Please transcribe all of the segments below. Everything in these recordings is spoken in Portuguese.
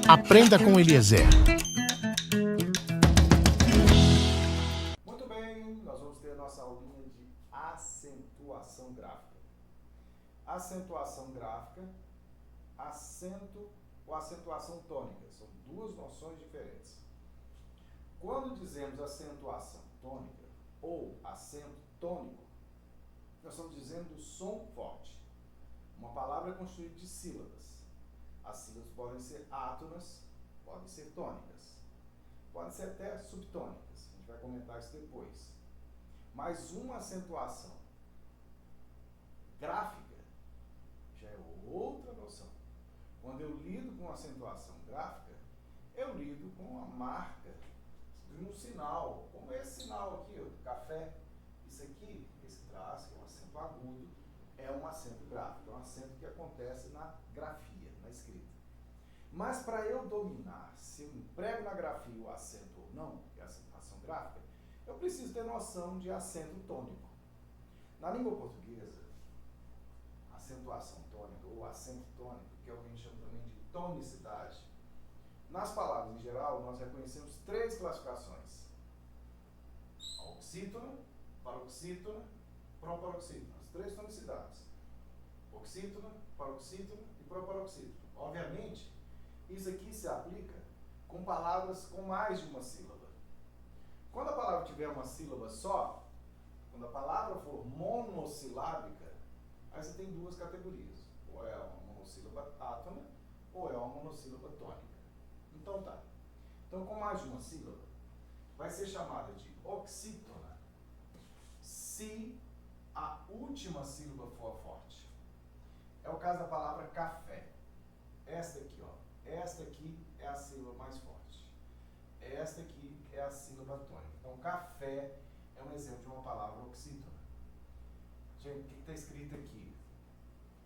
Aprenda com Eliezer. Muito bem, nós vamos ter a nossa aulinha de acentuação gráfica. Acentuação gráfica, acento ou acentuação tônica, são duas noções diferentes. Quando dizemos acentuação tônica ou acento tônico, nós estamos dizendo som forte. Uma palavra é constituída de sílabas. As sílabas podem ser átonas, podem ser tônicas, podem ser até subtônicas. A gente vai comentar isso depois. Mas uma acentuação gráfica já é outra noção. Quando eu lido com acentuação gráfica, eu lido com a marca de um sinal, como esse sinal aqui, ó, do café. Isso aqui, esse traço, que é um acento agudo, é um acento gráfico, é um acento que acontece na grafia, na escrita. Mas para eu dominar se eu emprego na grafia o acento ou não, que é a acentuação gráfica, eu preciso ter noção de acento tônico. Na língua portuguesa, acentuação tônica ou acento tônico, que é o que a gente chama também de tonicidade, nas palavras em geral, nós reconhecemos três classificações: a oxítona, paroxítona, proparoxítona, as três tonicidades: oxítona, paroxítona e proparoxítona. Obviamente, isso aqui se aplica com palavras com mais de uma sílaba. Quando a palavra tiver uma sílaba só, quando a palavra for monossilábica, aí você tem duas categorias: ou é uma monossílaba átona ou é uma monossílaba tônica. Então tá. Então, com mais de uma sílaba, vai ser chamada de oxítona se a última sílaba for forte. É o caso da palavra café. Esta aqui, ó. Esta aqui é a sílaba mais forte. Esta aqui é a sílaba tônica. Então, café é um exemplo de uma palavra oxítona. Gente, o que está escrito aqui?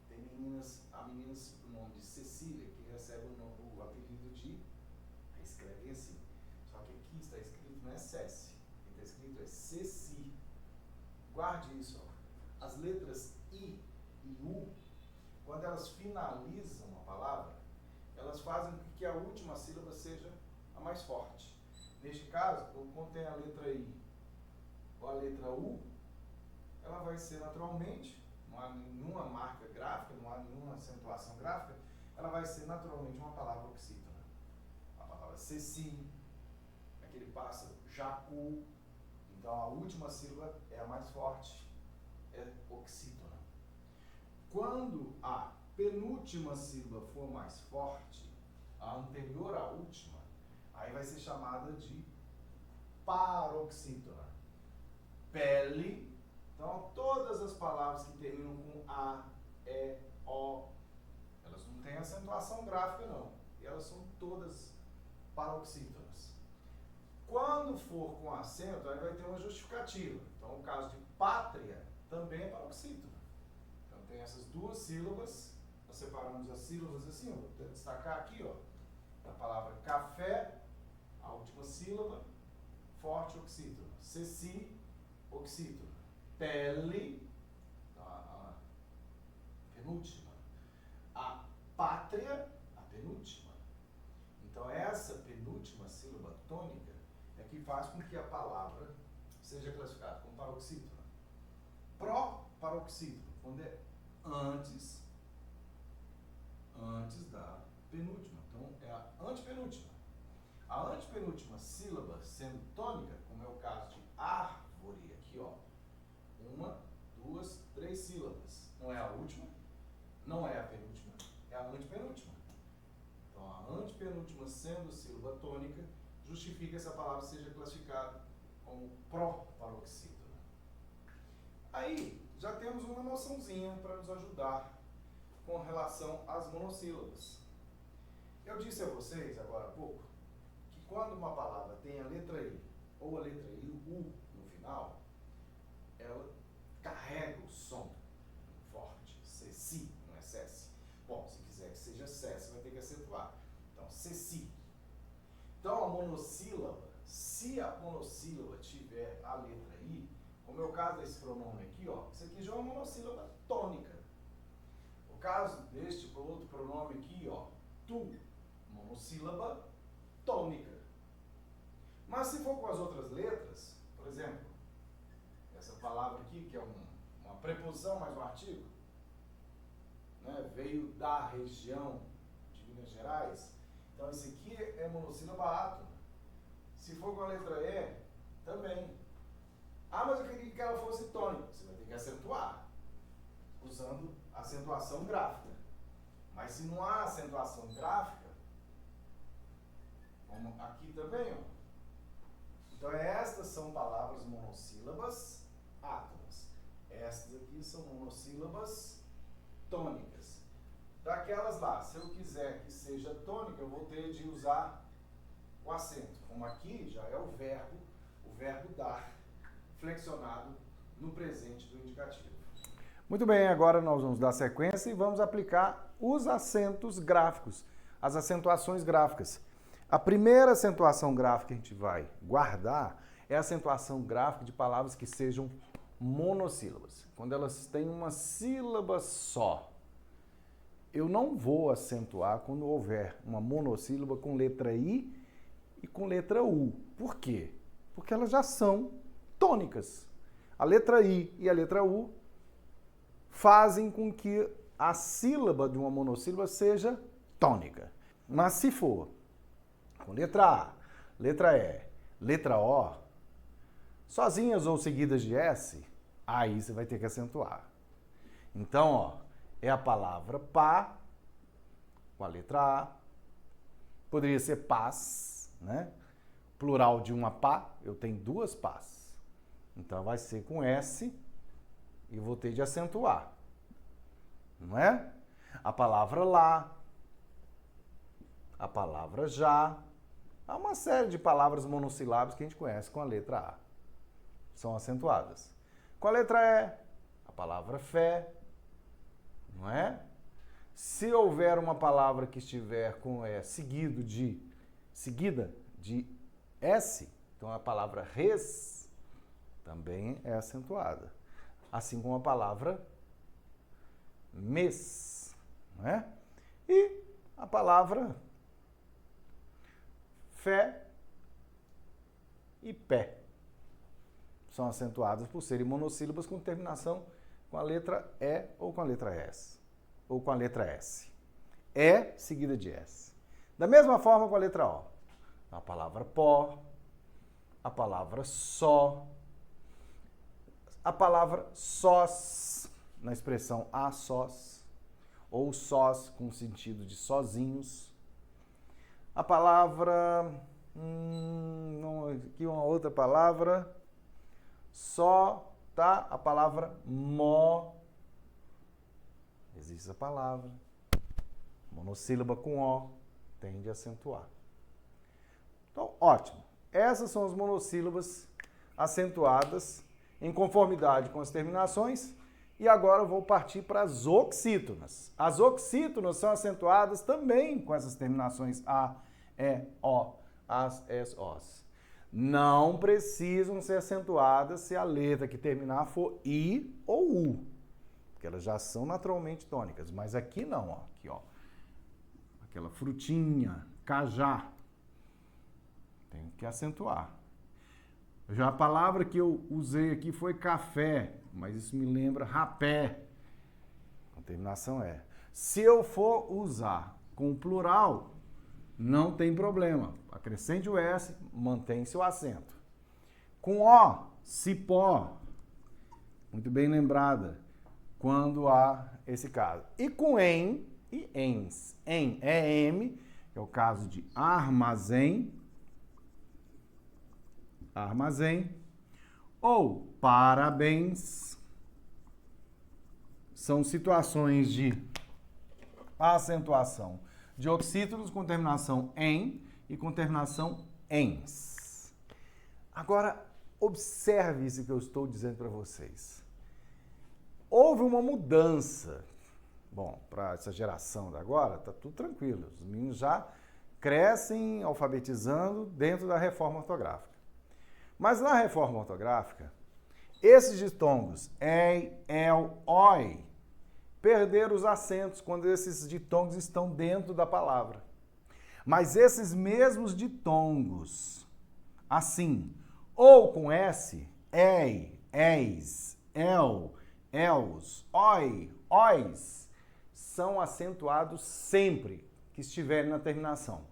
Tem meninas, a menina, o nome de Cecília, que recebe o apelido de, aí escreve assim, só que aqui está escrito, não é Ceci, o que está escrito é Ceci. Guarde isso, ó. As letras I e U, quando elas finalizam a palavra, elas fazem com que a última sílaba seja a mais forte. Neste caso, quando tem a letra I ou a letra U, ela vai ser naturalmente, não há nenhuma marca gráfica, não há nenhuma acentuação gráfica, ela vai ser naturalmente uma palavra oxítona. A palavra ceci, aquele pássaro, jacu. Então a última sílaba é a mais forte, é oxítona. Quando a penúltima sílaba for mais forte, a anterior à última, aí vai ser chamada de paroxítona. Pele. Então, todas as palavras que terminam com A, E, O, elas não têm acentuação gráfica, não. E elas são todas paroxítonas. Quando for com acento, aí vai ter uma justificativa. Então, o caso de pátria também é paroxítona. Então, tem essas duas sílabas. Nós separamos as sílabas assim, ó. Vou destacar aqui, ó. Na palavra café, a última sílaba, forte oxítona. Ceci, oxítona. Pele, a penúltima. A pátria, a penúltima. Então, essa penúltima sílaba tônica é que faz com que a palavra seja classificada como paroxítona. Pró-paroxítona, quando é antes da penúltima. Então, é a antepenúltima. A antepenúltima sílaba sendo tônica, como é o caso de árvore, aqui, ó. Uma, duas, três sílabas. Não é a última, não é a penúltima, é a antepenúltima. Então, a antepenúltima sendo sílaba tônica, justifica que essa palavra seja classificada como pró-paroxítona. Aí, já temos uma noçãozinha para nos ajudar com relação às monossílabas. Eu disse a vocês, agora há pouco, que quando uma palavra tem a letra I ou a letra U no final, ela carrega o som forte. Ceci, não é cesse. Bom, se quiser que seja cesse, vai ter que acentuar. Então, ceci. Então, a monossílaba, se a monossílaba tiver a letra I, como é o caso desse pronome aqui, ó, isso aqui já é uma monossílaba tônica. O caso deste outro pronome aqui, ó, tu, monossílaba tônica. Mas se for com as outras letras, por exemplo, essa palavra aqui, que é uma preposição mais um artigo, né, veio da região de Minas Gerais, então esse aqui é monossílaba átona. Se for com a letra E, também. Ah, mas eu queria que ela fosse tônica. Você vai ter que acentuar, usando acentuação gráfica. Mas se não há acentuação gráfica, como aqui também, ó. Então estas são palavras monossílabas átonas. Estas aqui são monossílabas tônicas. Daquelas lá, se eu quiser que seja tônica, eu vou ter de usar o acento. Como aqui já é o verbo dar, flexionado no presente do indicativo. Muito bem, agora nós vamos dar sequência e vamos aplicar os acentos gráficos, as acentuações gráficas. A primeira acentuação gráfica que a gente vai guardar é a acentuação gráfica de palavras que sejam monossílabas, quando elas têm uma sílaba só. Eu não vou acentuar quando houver uma monossílaba com letra I e com letra U. Por quê? Porque elas já são tônicas. A letra I e a letra U fazem com que a sílaba de uma monossílaba seja tônica. Mas se for com letra A, letra E, letra O, sozinhas ou seguidas de S, aí você vai ter que acentuar. Então, ó, é a palavra pá, com a letra A. Poderia ser paz, né? Plural de uma pá, eu tenho duas pás. Então, vai ser com S e vou ter de acentuar. Não é? A palavra lá, a palavra já. Há uma série de palavras monossilábicas que a gente conhece com a letra A. São acentuadas. Com a letra E, a palavra fé, não é? Se houver uma palavra que estiver com E seguida de S, então a palavra res também é acentuada. Assim como a palavra mês, não é? E a palavra fé e pé são acentuadas por serem monossílabas com terminação com a letra E ou com a letra S, ou com a letra S. E seguida de S. Da mesma forma com a letra O. A palavra pó, a palavra só, a palavra sós, na expressão a sós, ou sós com sentido de sozinhos. A palavra, aqui uma outra palavra, só, tá? A palavra mó, existe essa palavra, monossílaba com O, tende a acentuar. Então, ótimo. Essas são as monossílabas acentuadas em conformidade com as terminações. E agora eu vou partir para as oxítonas. As oxítonas são acentuadas também com essas terminações A, E, O, As, Es, Os. Não precisam ser acentuadas se a letra que terminar for I ou U, porque elas já são naturalmente tônicas. Mas aqui não, ó. Aqui, ó. Aquela frutinha, cajá. Tem que acentuar. Já a palavra que eu usei aqui foi café, mas isso me lembra rapé. A terminação é. Se eu for usar com plural, não tem problema. Acrescente o S, mantém seu acento. Com O, cipó. Muito bem lembrada, quando há esse caso. E com em e ens. Em é M, que é o caso de armazém. Armazém. Ou parabéns. São situações de acentuação de oxítonos com terminação em e com terminação ens. Agora, observe isso que eu estou dizendo para vocês. Houve uma mudança. Bom, para essa geração de agora, está tudo tranquilo. Os meninos já crescem alfabetizando dentro da reforma ortográfica. Mas na reforma ortográfica, esses ditongos ei, el, oi, perderam os acentos quando esses ditongos estão dentro da palavra. Mas esses mesmos ditongos, assim, ou com S, ei, eis, el, els, oi, ois, são acentuados sempre que estiverem na terminação.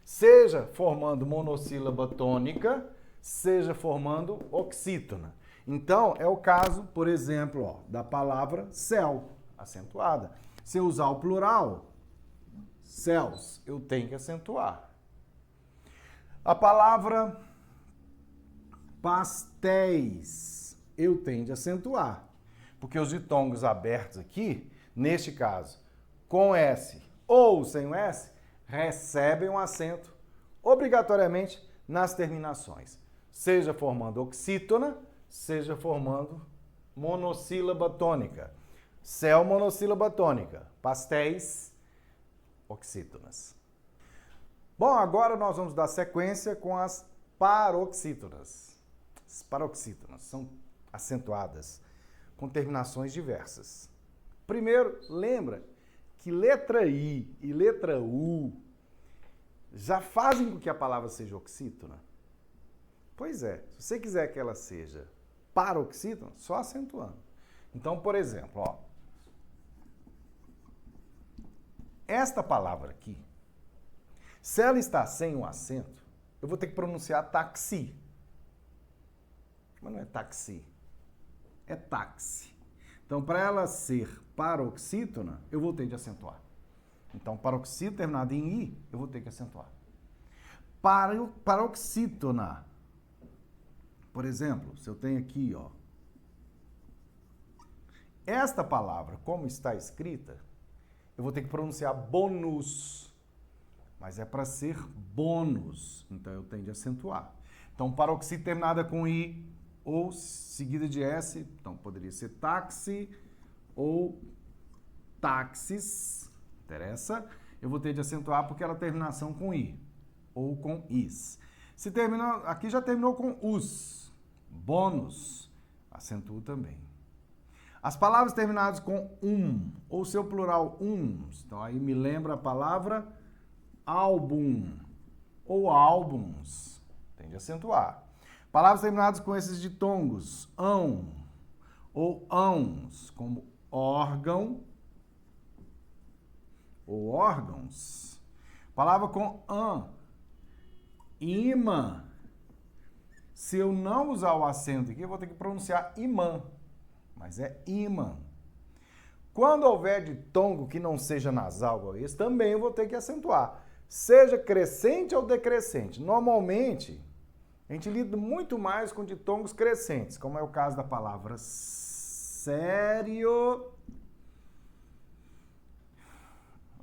Seja formando monossílaba tônica, seja formando oxítona. Então, é o caso, por exemplo, ó, da palavra céu, acentuada. Se eu usar o plural, céus, eu tenho que acentuar. A palavra pastéis, eu tenho de acentuar. Porque os ditongos abertos aqui, neste caso, com S ou sem o S, recebem um acento obrigatoriamente nas terminações. Seja formando oxítona, seja formando monossílaba tônica. Céu, monossílaba tônica. Pastéis, oxítonas. Bom, agora nós vamos dar sequência com as paroxítonas. As paroxítonas são acentuadas com terminações diversas. Primeiro, lembra que letra I e letra U já fazem com que a palavra seja oxítona? Pois é, se você quiser que ela seja paroxítona, só acentuando. Então, por exemplo, ó, esta palavra aqui, se ela está sem um acento, eu vou ter que pronunciar taxi. Mas não é taxi, é táxi. Então, para ela ser paroxítona, eu vou ter de acentuar. Então, paroxítona terminado em I, eu vou ter que acentuar. Paroxítona. Por exemplo, se eu tenho aqui, ó, esta palavra, como está escrita, eu vou ter que pronunciar bônus. Mas é para ser bônus, então eu tenho de acentuar. Então, paroxítona terminada com I ou seguida de S, então poderia ser táxi ou táxis, interessa, eu vou ter de acentuar porque ela terminação com I ou com is. Se terminou, aqui já terminou com us, bônus, acentuo também. As palavras terminadas com ou seu plural uns, então aí me lembra a palavra álbum ou álbuns, tem de acentuar. Palavras terminadas com esses ditongos, ão ou ãos, como órgão ou órgãos. Palavra com imã. Se eu não usar o acento aqui, eu vou ter que pronunciar imã, mas é imã. Quando houver ditongo que não seja nasal igual esse, também eu vou ter que acentuar. Seja crescente ou decrescente. Normalmente, a gente lida muito mais com ditongos crescentes, como é o caso da palavra sério.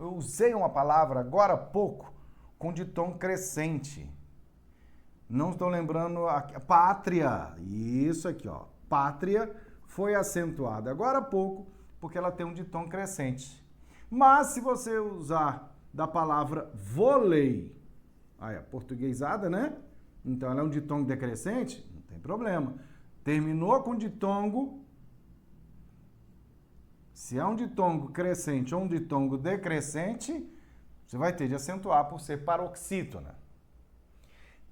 Eu usei uma palavra agora há pouco com ditongo crescente. Não estou lembrando a pátria. Isso aqui, ó. Pátria foi acentuada agora há pouco porque ela tem um ditongo crescente. Mas se você usar da palavra vôlei, aí a portuguesada, né? Então, ela é um ditongo decrescente? Não tem problema. Terminou com ditongo. Se é um ditongo crescente ou um ditongo decrescente, você vai ter de acentuar por ser paroxítona.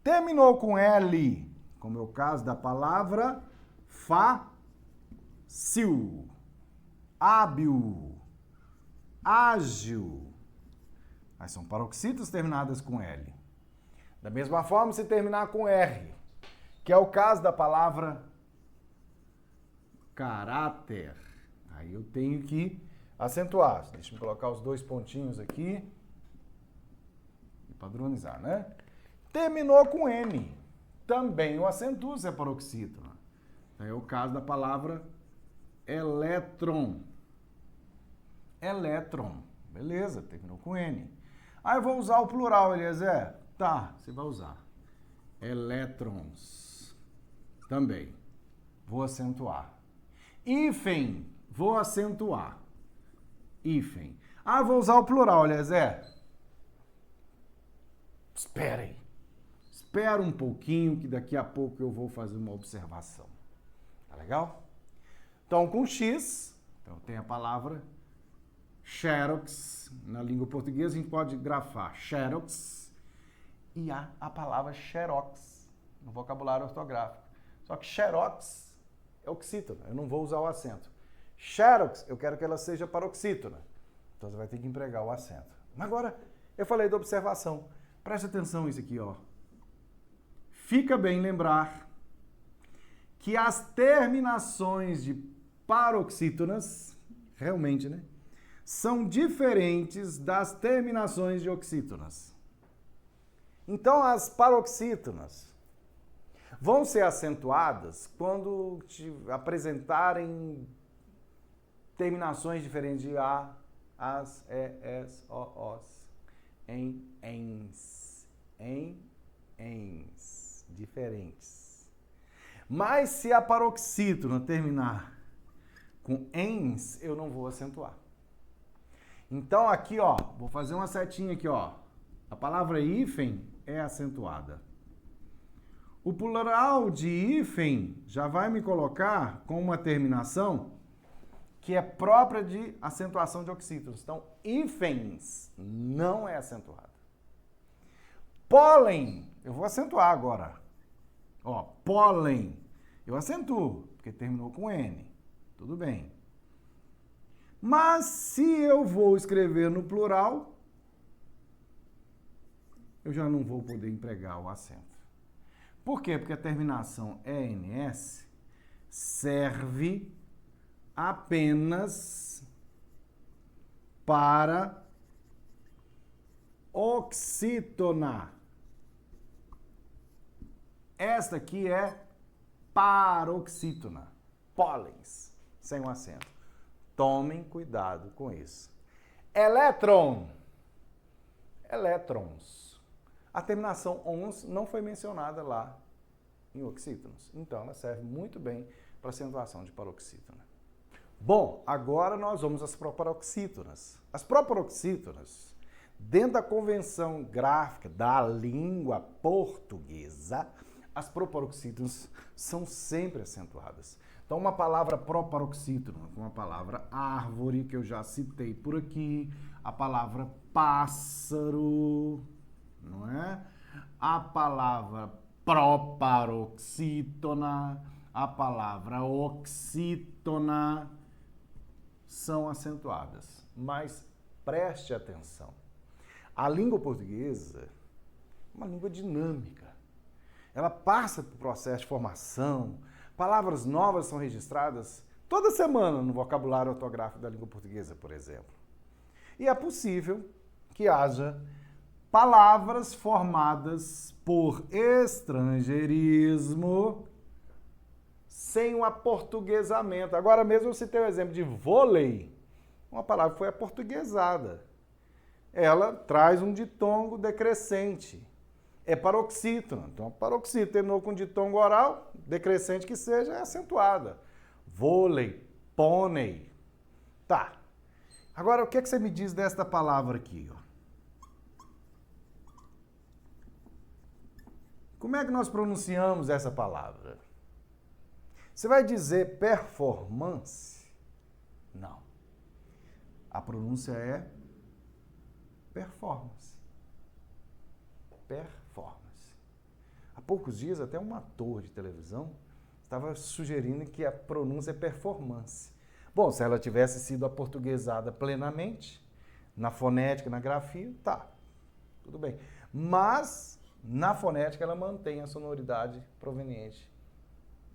Terminou com L, como é o caso da palavra fácil, hábil, ágil. Mas são paroxítonas terminadas com L. Da mesma forma, se terminar com R, que é o caso da palavra caráter, aí eu tenho que acentuar. Deixa eu colocar os dois pontinhos aqui e padronizar, né? Terminou com M, também o acentuo se é paroxítona. É o caso da palavra elétron. Elétron, beleza, terminou com N. Aí eu vou usar o plural, Eliezer. Tá, você vai usar. Elétrons. Também. Vou acentuar. Hífen. Vou acentuar. Hífen. Ah, vou usar o plural, Eliezer. Espera aí. Espera um pouquinho que daqui a pouco eu vou fazer uma observação. Tá legal? Então, com X, então tem a palavra xerox. Na língua portuguesa a gente pode grafar xerox. e há a palavra xerox no vocabulário ortográfico. Só que xerox é oxítona, eu não vou usar o acento. Xerox, eu quero que ela seja paroxítona. Então você vai ter que empregar o acento. Mas agora, eu falei da observação. Preste atenção nisso aqui, ó. Fica bem lembrar que as terminações de paroxítonas, realmente, né, são diferentes das terminações de oxítonas. Então, as paroxítonas vão ser acentuadas quando apresentarem terminações diferentes de A, As, E, Es, O, Os, em, ens, diferentes. Mas se a paroxítona terminar com ens, eu não vou acentuar. Então aqui, ó, vou fazer uma setinha aqui, ó. A palavra hífen é acentuada. O plural de hífen já vai me colocar com uma terminação que é própria de acentuação de oxítonos. Então, hífens não é acentuada. Pólen, eu vou acentuar agora. Ó, pólen, eu acentuo, porque terminou com N. Tudo bem. Mas se eu vou escrever no plural, eu já não vou poder empregar o acento. Por quê? Porque a terminação ENS serve apenas para oxítona. Esta aqui é paroxítona, pólens, sem um acento. Tomem cuidado com isso. Elétron, elétrons. A terminação ons não foi mencionada lá em oxítonos. Então, ela serve muito bem para acentuação de paroxítona. Bom, agora nós vamos às proparoxítonas. As proparoxítonas, dentro da convenção gráfica da língua portuguesa, as proparoxítonas são sempre acentuadas. Então, uma palavra proparoxítona, uma palavra árvore, que eu já citei por aqui, a palavra pássaro, não é? A palavra proparoxítona, a palavra oxítona são acentuadas. Mas preste atenção. A língua portuguesa é uma língua dinâmica. Ela passa por processo de formação, palavras novas são registradas toda semana no vocabulário ortográfico da língua portuguesa, por exemplo. E é possível que haja palavras formadas por estrangeirismo sem um aportuguesamento. Agora mesmo eu citei o exemplo de vôlei. Uma palavra que foi aportuguesada. Ela traz um ditongo decrescente. É paroxítona. Então, paroxítona terminou com ditongo oral, decrescente que seja, é acentuada. Vôlei, pônei. Tá. Agora, o que você me diz desta palavra aqui, ó? Como é que nós pronunciamos essa palavra? Você vai dizer performance? Não. A pronúncia é performance. Performance. Há poucos dias, até um ator de televisão estava sugerindo que a pronúncia é performance. Bom, se ela tivesse sido aportuguesada plenamente, na fonética, na grafia, tá, tudo bem. Mas, na fonética, ela mantém a sonoridade proveniente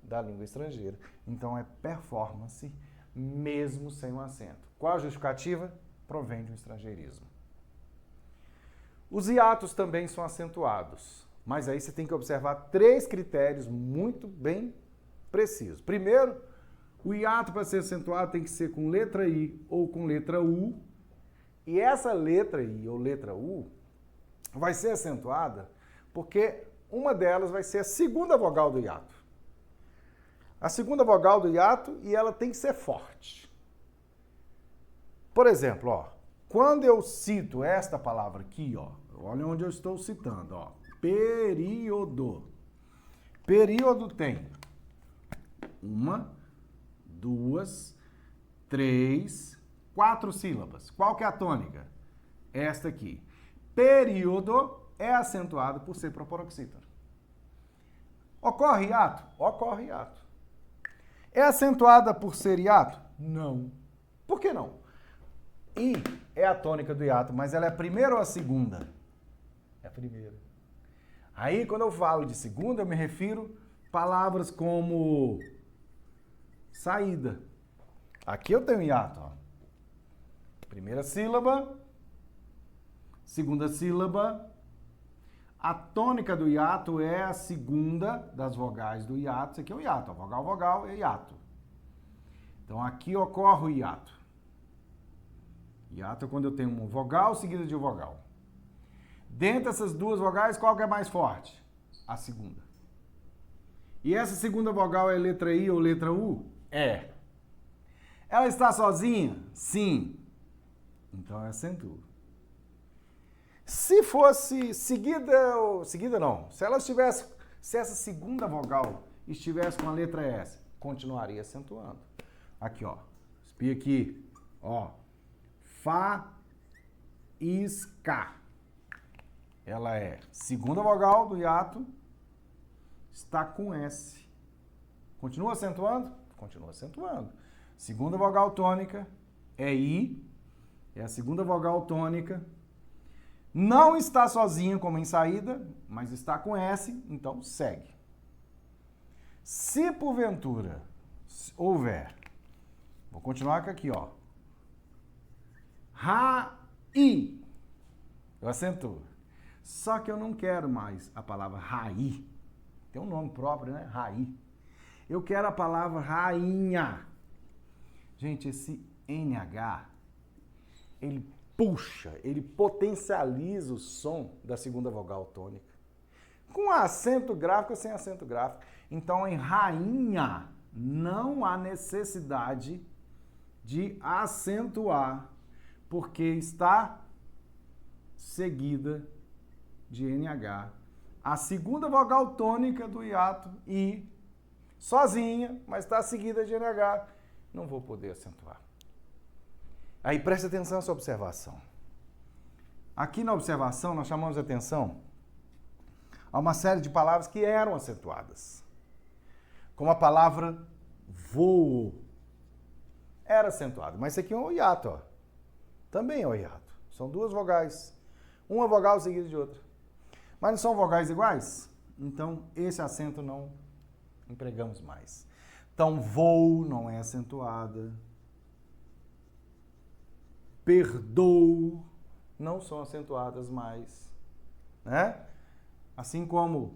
da língua estrangeira. Então, é performance, mesmo sem um acento. Qual a justificativa? Provém de um estrangeirismo. Os hiatos também são acentuados, mas aí você tem que observar 3 critérios muito bem precisos. Primeiro, o hiato para ser acentuado tem que ser com letra I ou com letra U, e essa letra I ou letra U vai ser acentuada porque uma delas vai ser a segunda vogal do hiato. A segunda vogal do hiato, e ela tem que ser forte. Por exemplo, ó, quando eu cito esta palavra aqui, ó, olha onde eu estou citando, ó, período. Período tem 1, 2, 3, 4 sílabas. Qual que é a tônica? Esta aqui. Período é acentuada por ser proparoxítona. Ocorre hiato? Ocorre hiato. É acentuada por ser hiato? Não. Por que não? I é a tônica do hiato, mas ela é a primeira ou a segunda? É a primeira. Aí, quando eu falo de segunda, eu me refiro a palavras como saída. Aqui eu tenho hiato, ó. Primeira sílaba, segunda sílaba. A tônica do hiato é a segunda das vogais do hiato. Isso aqui é o hiato, ó. Vogal, vogal é hiato. Então, aqui ocorre o hiato. Hiato é quando eu tenho uma vogal seguida de vogal. Dentre essas duas vogais, qual que é mais forte? A segunda. E essa segunda vogal é letra I ou letra U? É. Ela está sozinha? Sim. Então eu acentuo. Se fosse seguida, ou seguida não, se essa segunda vogal estivesse com a letra S, continuaria acentuando. Aqui, ó. Espia aqui, ó. Faísca. Ela é segunda vogal do hiato, está com S. Continua acentuando? Continua acentuando. Segunda vogal tônica é I, é a segunda vogal tônica. Não está sozinho como em saída, mas está com S, então segue. Se porventura houver, vou continuar aqui, ó. Ra-i. Eu acentuo. Só que eu não quero mais a palavra raí. Tem um nome próprio, né? Raí. Eu quero a palavra rainha. Gente, esse NH, ele puxa, ele potencializa o som da segunda vogal tônica. Com acento gráfico ou sem acento gráfico. Então, em rainha, não há necessidade de acentuar, porque está seguida de NH. A segunda vogal tônica do hiato, I, sozinha, mas está seguida de NH. Não vou poder acentuar. Aí preste atenção nessa observação. Aqui na observação nós chamamos a atenção a uma série de palavras que eram acentuadas. Como a palavra voo. Era acentuada, mas isso aqui é um hiato, ó. Também é um hiato. São duas vogais. Uma vogal seguida de outra. Mas não são vogais iguais? Então, esse acento não empregamos mais. Então, voo não é acentuada. Perdoo não são acentuadas mais, né? Assim como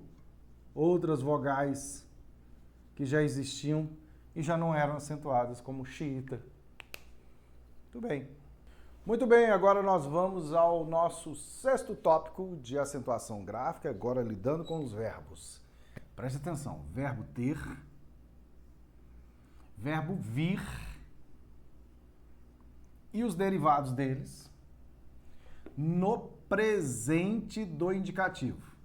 outras vogais que já existiam e já não eram acentuadas, como xiita. Muito bem. Muito bem, agora nós vamos ao nosso sexto tópico de acentuação gráfica, agora lidando com os verbos. Preste atenção, verbo ter, verbo vir, e os derivados deles no presente do indicativo.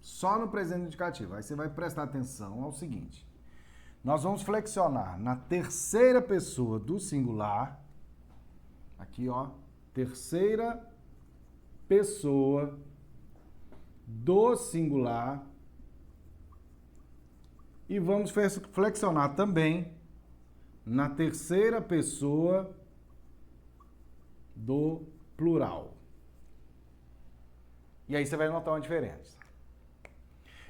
Só no presente do indicativo. Aí você vai prestar atenção ao seguinte. Nós vamos flexionar na terceira pessoa do singular. Aqui, ó. Terceira pessoa do singular. E vamos flexionar também na terceira pessoa do plural. E aí você vai notar uma diferença.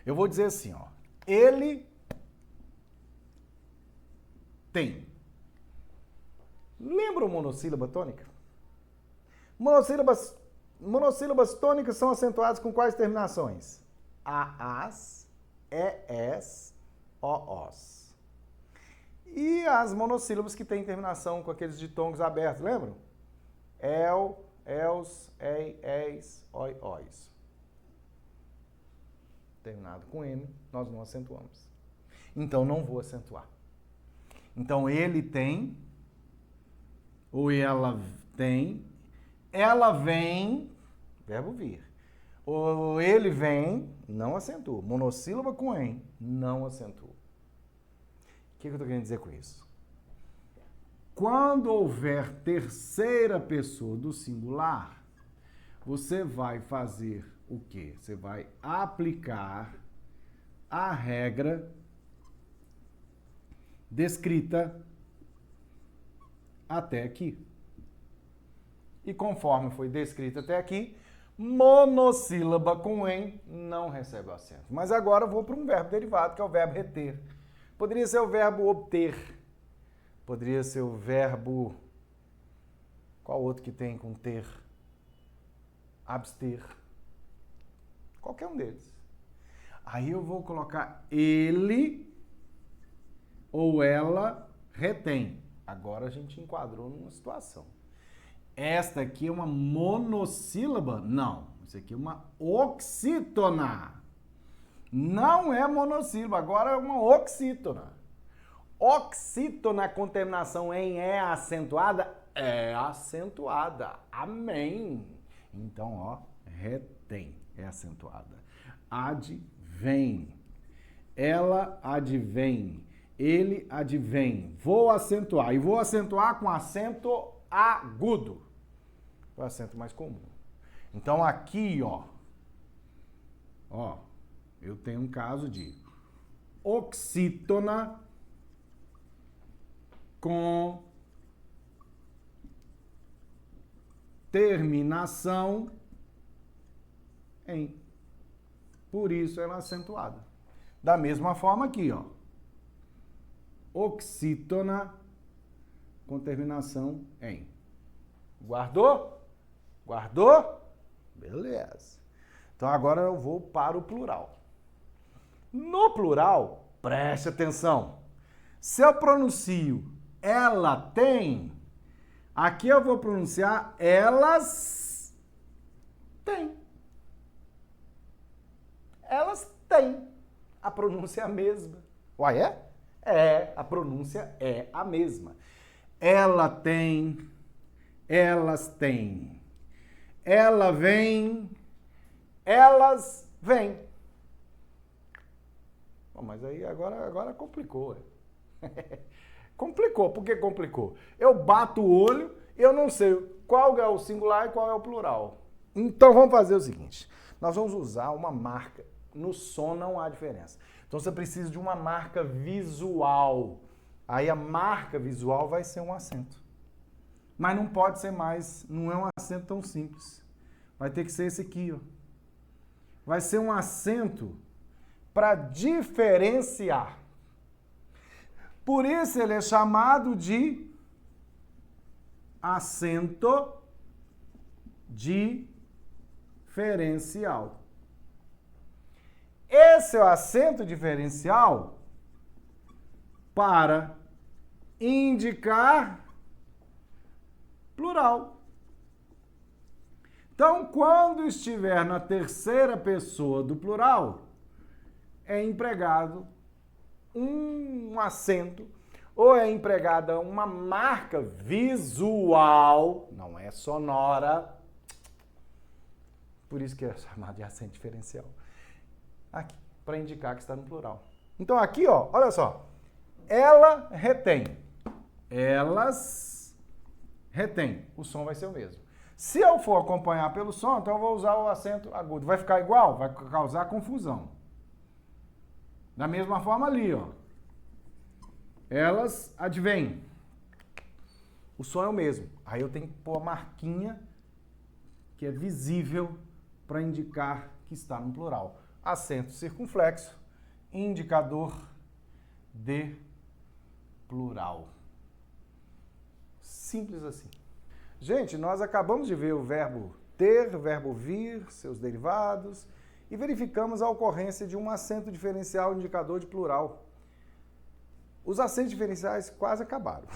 Eu vou dizer assim, ó. Ele tem. Lembra o monossílaba tônica? Monossílabas tônicas são acentuadas com quais terminações? A-as, E-es, O-os. E as monossílabas que têm terminação com aqueles ditongos abertos, lembram? El, els, ei, eis, oi, ois. Terminado com M, nós não acentuamos. Então, não vou acentuar. Então, ele tem, ou ela tem, ela vem, verbo vir. Ou ele vem, não acentua. Monossílaba com em, não acentua. O que eu estou querendo dizer com isso? Quando houver terceira pessoa do singular, você vai fazer o quê? Você vai aplicar a regra descrita até aqui. E conforme foi descrito até aqui, monossílaba com em não recebe o acento. Mas agora eu vou para um verbo derivado, que é o verbo reter. Poderia ser o verbo obter. Poderia ser o verbo... Qual outro que tem com ter? Abster. Qualquer um deles. Aí eu vou colocar ele ou ela retém. Agora a gente enquadrou numa situação. Esta aqui é uma monossílaba? Não. Isso aqui é uma oxítona. Não é monossílaba, agora é uma oxítona. Oxítona com terminação em é acentuada? É acentuada. Amém. Então, ó, retém, é acentuada. Advém. Ela advém. Ele advém. Vou acentuar. E vou acentuar com acento agudo. É o acento mais comum. Então, aqui, ó, eu tenho um caso de oxítona com terminação em. Por isso ela é acentuada. Da mesma forma aqui, ó. Oxítona com terminação em. Guardou? Guardou? Beleza. Então agora eu vou para o plural. No plural, preste atenção. Se eu pronuncio ela tem, aqui eu vou pronunciar elas têm. Elas têm. A pronúncia é a mesma. Uai, é? É, a pronúncia é a mesma. Ela tem, elas têm. Ela vem, elas vêm. Bom, mas aí agora complicou. Complicou. Por que complicou? Eu bato o olho e eu não sei qual é o singular e qual é o plural. Então vamos fazer o seguinte. Nós vamos usar uma marca. No som não há diferença. Então você precisa de uma marca visual. Aí a marca visual vai ser um acento. Mas não pode ser mais, não é um acento tão simples. Vai ter que ser esse aqui, ó. Vai ser um acento para diferenciar. Por isso ele é chamado de acento diferencial. Esse é o acento diferencial para indicar plural. Então, quando estiver na terceira pessoa do plural, é empregado um acento ou é empregada uma marca visual, não é sonora, por isso que é chamado de acento diferencial, aqui, para indicar que está no plural. Então aqui, ó, olha só, ela retém, elas retém, o som vai ser o mesmo. Se eu for acompanhar pelo som, então eu vou usar o acento agudo. Vai ficar igual? Vai causar confusão. Da mesma forma ali, ó. Elas advêm. O som é o mesmo. Aí eu tenho que pôr a marquinha que é visível para indicar que está no plural. Acento circunflexo, indicador de plural. Simples assim. Gente, nós acabamos de ver o verbo ter, o verbo vir, seus derivados, e verificamos a ocorrência de um acento diferencial indicador de plural. Os acentos diferenciais quase acabaram.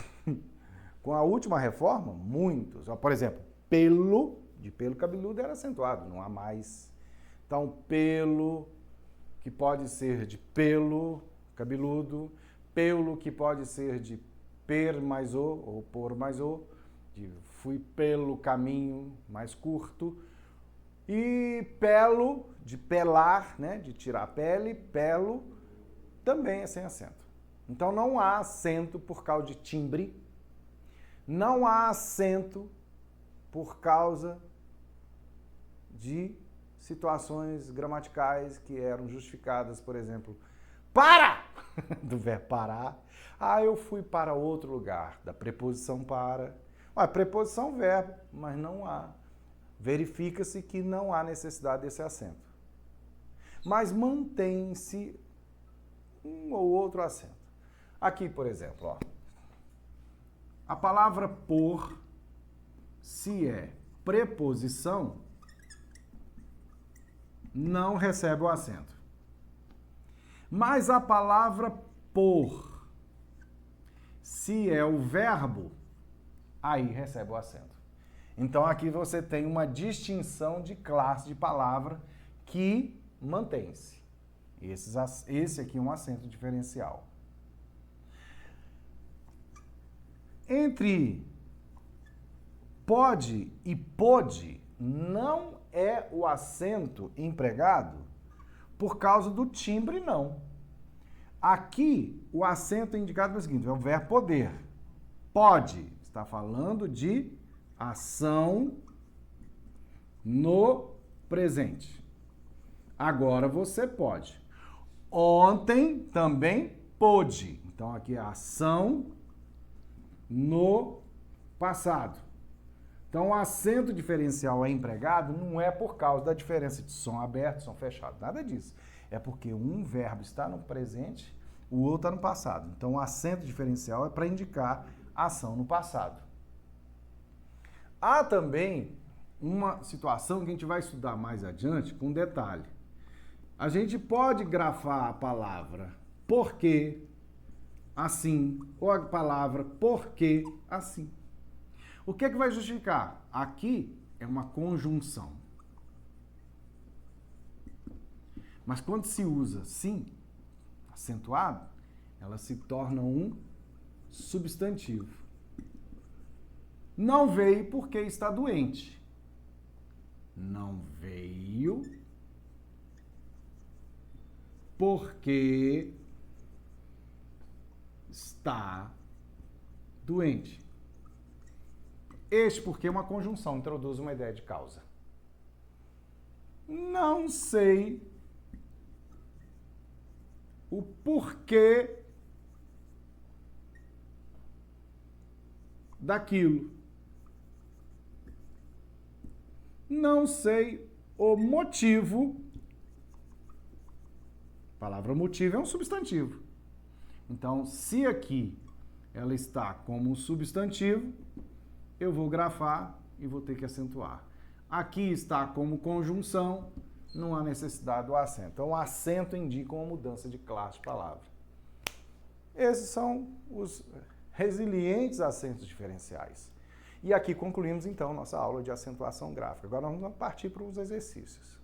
Com a última reforma, muitos. Por exemplo, pelo, de pelo cabeludo era acentuado, não há mais. Então, pelo, que pode ser de pelo cabeludo, pelo, que pode ser de per mais o, ou por mais o, de fui pelo caminho mais curto, e pelo, de pelar, né, de tirar a pele, pelo, também é sem acento. Então não há acento por causa de timbre, não há acento por causa de situações gramaticais que eram justificadas, por exemplo, para, do verbo parar. Ah, eu fui para outro lugar, da preposição para. Preposição verbo, mas não há. Verifica-se que não há necessidade desse acento. Mas mantém-se um ou outro acento. Aqui, por exemplo, ó, a palavra por, se é preposição, não recebe o acento. Mas a palavra por, se é o verbo, aí recebe o acento. Então aqui você tem uma distinção de classe de palavra que mantém-se. Esse aqui é um acento diferencial. Entre pode e pôde não é o acento empregado por causa do timbre, não. Aqui, o acento é indicado pelo seguinte, é o verbo poder. Pode, está falando de ação no presente. Agora você pode. Ontem também pôde. Então, aqui é ação no passado. Então, o acento diferencial é empregado não é por causa da diferença de som aberto e som fechado. Nada disso. É porque um verbo está no presente, o outro está no passado. Então, o acento diferencial é para indicar ação no passado. Há também uma situação que a gente vai estudar mais adiante com detalhe. A gente pode grafar a palavra porque assim, ou a palavra porque assim. O que é que vai justificar? Aqui é uma conjunção. Mas quando se usa sim, acentuado, ela se torna um substantivo. Não veio porque está doente. Não veio porque está doente. Este porque é uma conjunção, introduz uma ideia de causa. Não sei o porquê daquilo. Não sei o motivo. A palavra motivo é um substantivo. Então, se aqui ela está como um substantivo, eu vou grafar e vou ter que acentuar. Aqui está como conjunção, não há necessidade do acento. Então, o acento indica uma mudança de classe de palavra. Esses são os resilientes acentos diferenciais. E aqui concluímos, então, nossa aula de acentuação gráfica. Agora, nós vamos partir para os exercícios.